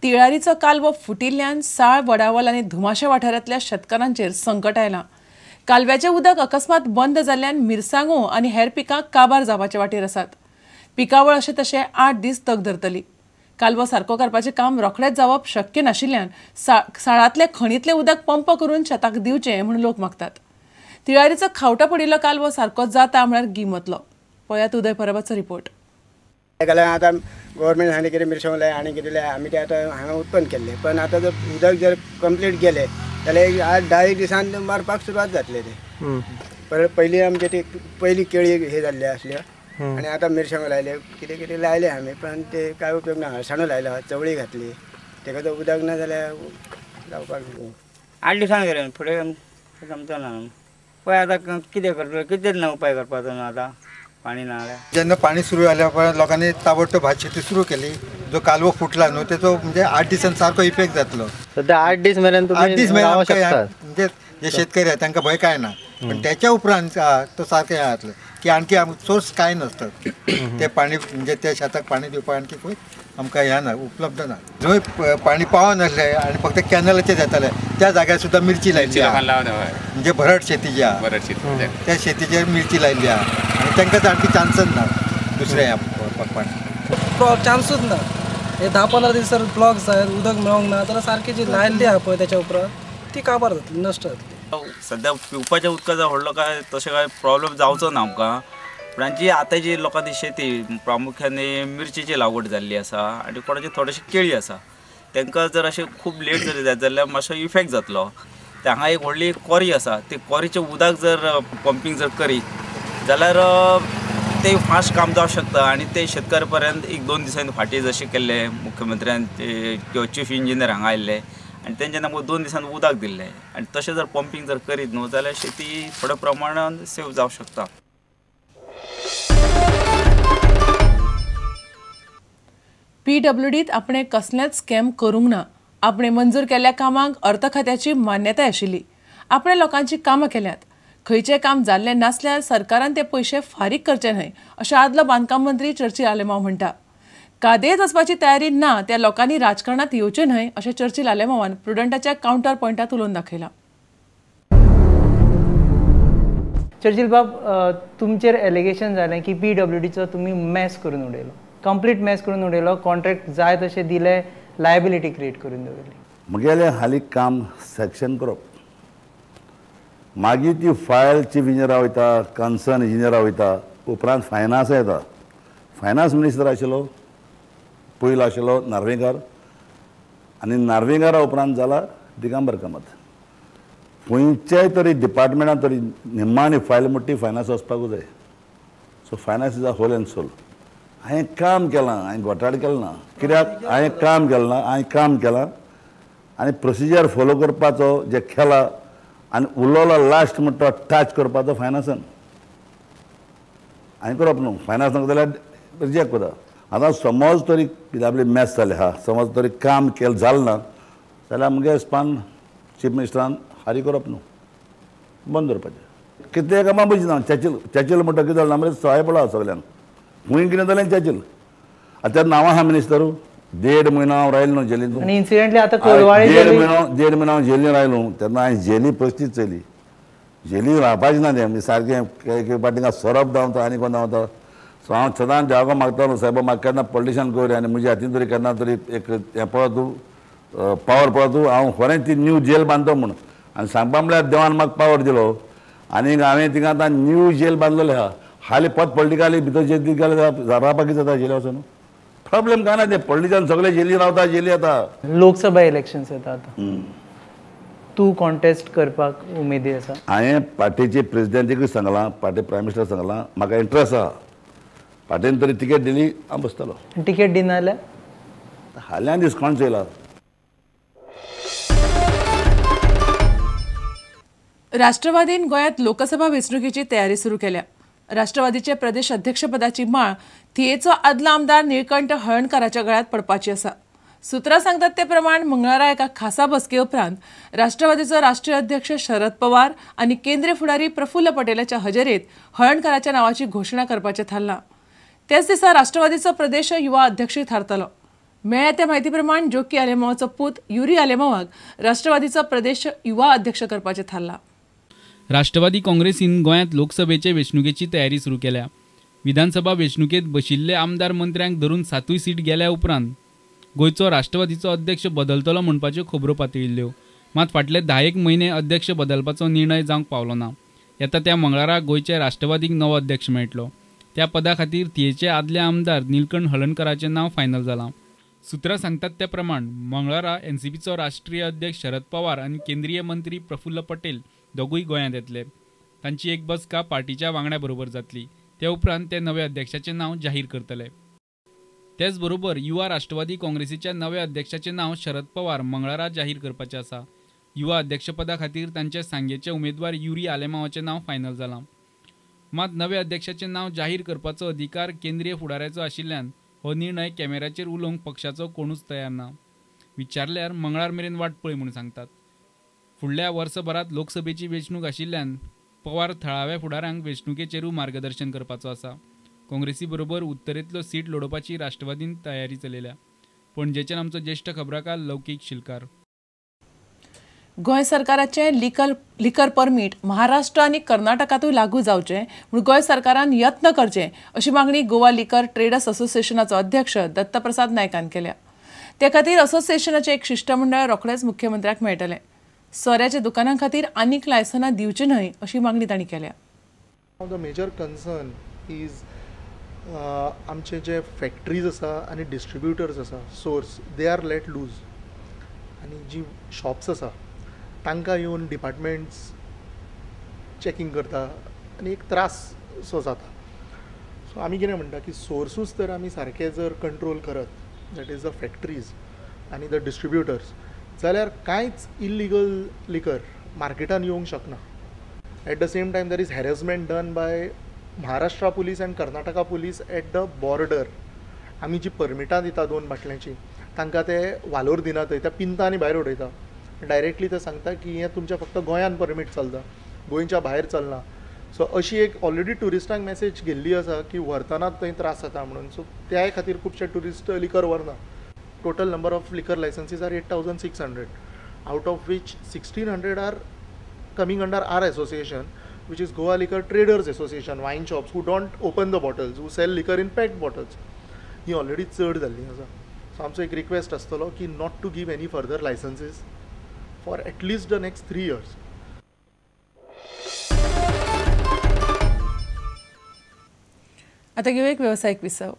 तिळारीचो कालवो फुटिल्ल्यान साळ वडावल आनी धुमाशा वाठारांतल्या शेतकारांचेर संकट आयलां. कालव्याचें उदक अकस्मात बंद जाल्ल्यान मिरसांगो आनी हेर पिकांक काबार जावपाचे वाटेर आसात. पिकावळ अशें तशें 8 दीस तग धरतली. कालवो सारको करपाचें काम रोखडेंच जावप शक्य नाशिल्ल्यान साळांतलें खणींतलें उदक पंप करून शेताक दिवचें म्हूण लोक मागतात. तिळारीचो खावटो पडिल्लो कालवो सारको जाता म्हळ्यार गिमतलो. पळयात उदय परबाचो रिपोर्ट. आता गव्हर्मेंट सांगले कितें मिरसांग लाय आनी कितें लाय आमी ते आतां हांगा उत्पन्न केल्ले, पण आतां जर उदक जर कंप्लीट गेले जाल्यार 8-10 दिसान मारपाक सुरवात जातले ते. पयलीं आमचे ते पयलीं केळी हे जाल्ले आसल्यो आनी आतां मिरसांग लायले, कितें कितें लायले आमी, पण ते कांय उपयोग ना. हळसाणो लायलो, चवळी घातली, तेका जर उदक ना जाल्यार जावपाक न्हू. 8 दिसान गेले फुडें जमचना. पळय आतां कितें करतलो, कितेंच ना उपाय करपाचो न्हू आतां पाणी ना. जेन्ना पाणी सुरू जाल्या उपरांत लोकांनी ताबडतोब भात शेती सुरू केली. जो कालवो फुटला न्हू तेचो म्हणजे 8 दिसान सारको इफेक्ट जातलो. सध्या 8 दीस मेरेन म्हणजे जे शेतकरी आहेत तांकां भंय काय ना, पण त्याच्या उपरांत तो सारकें हे जातलो की आणखी सोर्स काय नसतात. ते पाणी म्हणजे त्या शेताक पाणी दिवपाक आणखी खंय आमकां ह्या ना, उपलब्ध ना. जंय पाणी पावो नासले आनी फक्त कॅनलाचेर येताले त्या जाग्यार सुद्दाा मिरची लायली, म्हणजे भरट शेती जी आहा त्या शेतीचेर मिरची लायली आहा आनी तांकां आणखी चान्सच ना दुसरें ह्या व्हरपाक पाणी. चान्सूच ना. हे 10-15 दीस जर ब्लॉक्स आहेत, उदक मेळोंक ना जाल्यार सारकी जी लायल्ली आहा पळय त्याच्या उपरांत ती काबार जातली, नश्ट जातली. सध्या पिवपाच्या उदकाचो व्हडलो काय तशें काय प्रॉब्लेम जावचो ना आमकां, पण जी आतां जी लोकांची शेती प्रामुख्याने मिरचीची लागवड जाल्ली आसा आनी कोणाची थोडीशी केळी आसा, तांकां जर अशें खूब लेट जर जायत जाल्यार मातसो इफेक्ट जातलो. हांगा एक व्हडली कॉरी आसा, ते कॉरीचें उदक जर पंपींग जर करीत जाल्यार ते फास्ट काम जावंक शकता आनी ते शेतकार पर्यंत 1-2 दिसांनी फाटीं जशें केल्लें मुख्यमंत्र्यान किंवा चीफ इंजिनियर हांगा आयिल्ले आनी तेंच्यान आमकां 2 दिसांनी उदक दिल्लें आनी तशें जर पंपींग जर करीत न्हू जाल्यार शेती थोड्या प्रमाणान सेव जावंक शकता. PWDत आपणे कसलेंच स्कॅम करूंक ना. आपणे मंजूर केल्ल्या कामांक अर्थ खात्याची मान्यताय आशिल्ली. आपणे लोकांची कामां केल्यात. खंयचें काम जाल्लें नासल्यार सरकारान ते पयशे फारीक करचे न्हय अशें आदलो बांदकाम मंत्री चर्चिल आलेमांव म्हणटा. कादेत वचपाची तयारी ना त्या लोकांनी राजकारणात येवचें न्हय अशें चर्चिल आलेमांवान प्रुडंटाच्या कावंटर पॉयंटात उलोवन दाखयलां. चर्चिल बाब, तुमचेर एलिगेशन जालें की PWDचो तुमी मॅस करून उडयलो, कंप्लीट मॅस करून उडयलो, कॉन्ट्रॅक्ट जाय तशें दिले, लायबिलिटी क्रिएट करून दवरली. म्हगेलें हालीं काम सॅक्शन करप, मागीर ती फायल चीफ इंजिनियरा वयता, कन्सर्न इंजिनियरा वयता, उपरांत फायनान्स येता. फायनान्स मिनिस्टर आशिल्लो पयलो आशिल्लो नार्वेकर आनी नार्वेकारा उपरांत जाला दिगंबर कामत. खंयच्याय तरी डिपार्टमेंटान तरी निम्मानी फायल म्हणटी फायनान्स वचपाकूच जाय. So finance is a whole and soul. हांवें काम केलां, हांवें घोटाळो केलो ना. कित्याक हांवें काम केलें ना, हांवें काम केलां आनी प्रोसिजर फॉलो करपाचो जे केला आनी उरलोलो लास्ट म्हणटा तो टच करपाचो फायनान्सान हांवें करप न्हू. फायनान्स नाका जाल्यार रिजेक्ट करता. आतां समज तरी PWD मॅस जालें आहा, समज तरी काम केलें जालें ना जाल्यार मुगे हिसपान चीफ मिनिस्टरान हारी करप न्हू, बंद दवरपाचें. कितें कामां बुजना. चॅचील म्हणटा कितें जालें म्हणजे सहाय पडला सगळ्यांक. खूंय कितें जालें चॅचील. आतां नांवां आहा मिनिस्टरू 1.5 म्हयनो हांव रायलो न्हू जेलींत. आनी इन्सिडेंटली आतां कोलवाळे 1.5 म्हयनो हांव जेलीन रायलो तेन्ना हांवें जेली परिस्थिती चयली. जेलीन रावपाचें ना तें सारकें एक पाटी सरप धांवता आनी कोण धांवता. सो हांव सदांच देवाक मागतालो सायबा म्हाका केन्ना पॉलिटिशन कर आनी म्हज्या हातीन तरी केन्ना तरी एक हें पळय तूं पावर पळय तूं हांव खरें ती न्यू जेल बांदतो म्हूण. आनी सांगपा म्हळ्यार देवान म्हाका पावर दिलो आनी हांवें थिंगा आतां न्यू जेल बांदलेलें आहा. हालीं परत पॉलिटिकली भितर जेल गेले रावपाक कितें जाता जेली वचून. प्रॉब्लेम काय ना, ते पॉलिटिशन सगळे जेली रावता जेली येता. लोकसभा इलेक्शन्स येता आतां, तूं कॉन्टेस्ट करपाक उमेदी आसा? हांवें पार्टीचे प्रेसिडेंटीकूय सांगलां, पार्टी प्रायम मिनिस्टर सांगलां म्हाका इंट्रस्ट आहा. पार्टीन तरी तिकेट दिली हांव बसतलो. तिकेट दिना जाल्यार हाल्यान डिस्कावंट चयला. राष्ट्रवादीन गोंयांत लोकसभा वेंचणुकेची तयारी सुरू केल्या. राष्ट्रवादीचे प्रदेश अध्यक्षपदाची माळ थियेचो आदलो आमदार निळकंठ हळर्णकाराच्या गळ्यांत पडपाची आसा. सुत्रां सांगतात ते प्रमाण मंगळारा एका खासा बसके उपरांत राष्ट्रवादीचो राष्ट्रीय अध्यक्ष शरद पवार आनी केंद्रीय फुडारी प्रफुल्ल पटेलाच्या हजेरेत हळर्णकाराच्या नांवाची घोशणा करपाचें थारलां. त्याच दिसा राष्ट्रवादीचो प्रदेश युवा अध्यक्षूय थारतलो. मेळ्ळ्या त्या म्हायती प्रमाण जोकी आलेमावाचो पूत युरी आलेमावाक राष्ट्रवादीचो प्रदेश युवा अध्यक्ष करपाचें थारला. राष्ट्रवादी काँग्रेसीन गोंयांत लोकसभेचे वेंचणुकेची तयारी सुरू केल्या. विधानसभा वेंचणुकेत बशिल्ले आमदार मंत्र्यांक धरून 7 सीट गेल्या उपरांत गोंयचो राष्ट्रवादीचो अध्यक्ष बदलतलो म्हणपाच्यो खबरो पातळिल्ल्यो. मात फाटले 10 म्हयने अध्यक्ष बदलपाचो निर्णय जावंक पावलो ना. येता त्या मंगळारा गोंयचे राष्ट्रवादीक नवो अध्यक्ष मेळटलो. त्या पदा खातीर तियेचे आदले आमदार निलकंठ हळर्णकाराचें नांव फायनल जालां. सुत्रां सांगतात त्या प्रमाण मंगळारा एनसीपीचो राष्ट्रीय अध्यक्ष शरद पवार आनी केंद्रीय मंत्री प्रफुल्ल पटेल दोगूय गोंयांत येतले. तांची एक बसका पार्टीच्या वांगड्या बरोबर जातली. ते उपरांत ते नवे अध्यक्षाचें नांव जाहीर करतले. तेच बरोबर युवा राष्ट्रवादी काँग्रेसीच्या नव्या अध्यक्षाचें नांव शरद पवार मंगळारा जाहीर करपाचें आसा. युवा अध्यक्षपदा खातीर तांचे सांगेचे उमेदवार युरी आलेमावाचें नांव फायनल जालां. मात नव्या अध्यक्षाचें नांव जाहीर करपाचो अधिकार केंद्रीय फुडाऱ्याचो आशिल्ल्यान हो निर्णय कॅमेऱ्याचेर उलोवंक पक्षाचो कोणूच तयार ना. विचारल्यार मंगळार मेरेन वाट पळय म्हूण सांगतात. फुडल्या वर्सभरांत लोकसभेची वेंचणूक आशिल्ल्यान पवार थळाव्या फुडाऱ्यांक वेंचणुकेचेरूय मार्गदर्शन करपाचो आसा. काँग्रेसी बरोबर उत्तरेंतलो सीट लडोवपाची राष्ट्रवादीन तयारी चलयल्या. पणजेच्यान आमचो ज्येश्ठ खबराकार लौकीक शिलकार. गोंय सरकाराचे लिकर परमीट महाराष्ट्र आनी कर्नाटकातूय लागू जावचे म्हूण गोंय सरकारान यत्न करचे अशी मागणी गोवा लिकर ट्रेडर्स असोसिएशनाचो अध्यक्ष दत्तप्रसाद नायकान केल्या. ते खातीर असोसिएशनाचे एक शिष्टमंडळ रोखडेच मुख्यमंत्र्याक मेळटले. सोऱ्याच्या दुकानां खातीर आनीक लायसनां दिवची न्हय अशी मागणी तांणी केल्या. द मेजर कन्सर्न इज आमचे जे फॅक्टरीज आसा आनी डिस्ट्रिब्युटर्स आसा source they are let loose आनी जी शॉप्स आसा तांकां येवन डिपार्टमेंट्स चॅकींग करता आनी एक त्रास सो जाता. सो आमी कितें म्हणटा की सोर्सूच तर आमी सारके जर कंट्रोल करत दॅट इज द फॅक्टरीज आनी द डिस्ट्रिब्युटर्स जाल्यार कांयच इल्लिगल लिकर मार्केटान येवंक शकना. At the same time there is harassment done by Maharashtra police and Karnataka police at the border. आमी जी परमिटां दिता 2 बाटल्यांची तांकां ते वालोर दिना थंय त्या पिंता आनी भायर उडयता. डायरेक्टली ते सांगता की हें तुमच्या फक्त गोंयान परमीट चलता, गोंयच्या भायर चलना. सो अशी एक ऑलरेडी ट्युरिस्टांक मॅसेज गेल्ली आसा की व्हरतनाच थंय त्रास जाता म्हणून. सो त्या खातीर खुबशे ट्युरिस्ट लिकर व्हरना. Total number of liquor licences are 8,600 out of which 1,600 are coming under our association which is Goa Liquor Traders Association, wine shops who don't open the bottles, who sell liquor in packed bottles. He already चड जाल्ली आसा. So आमचो एक request आसतलो की not to give any further licences for at least the next 3 years. आता घेऊ एक व्यावसायिक विसव.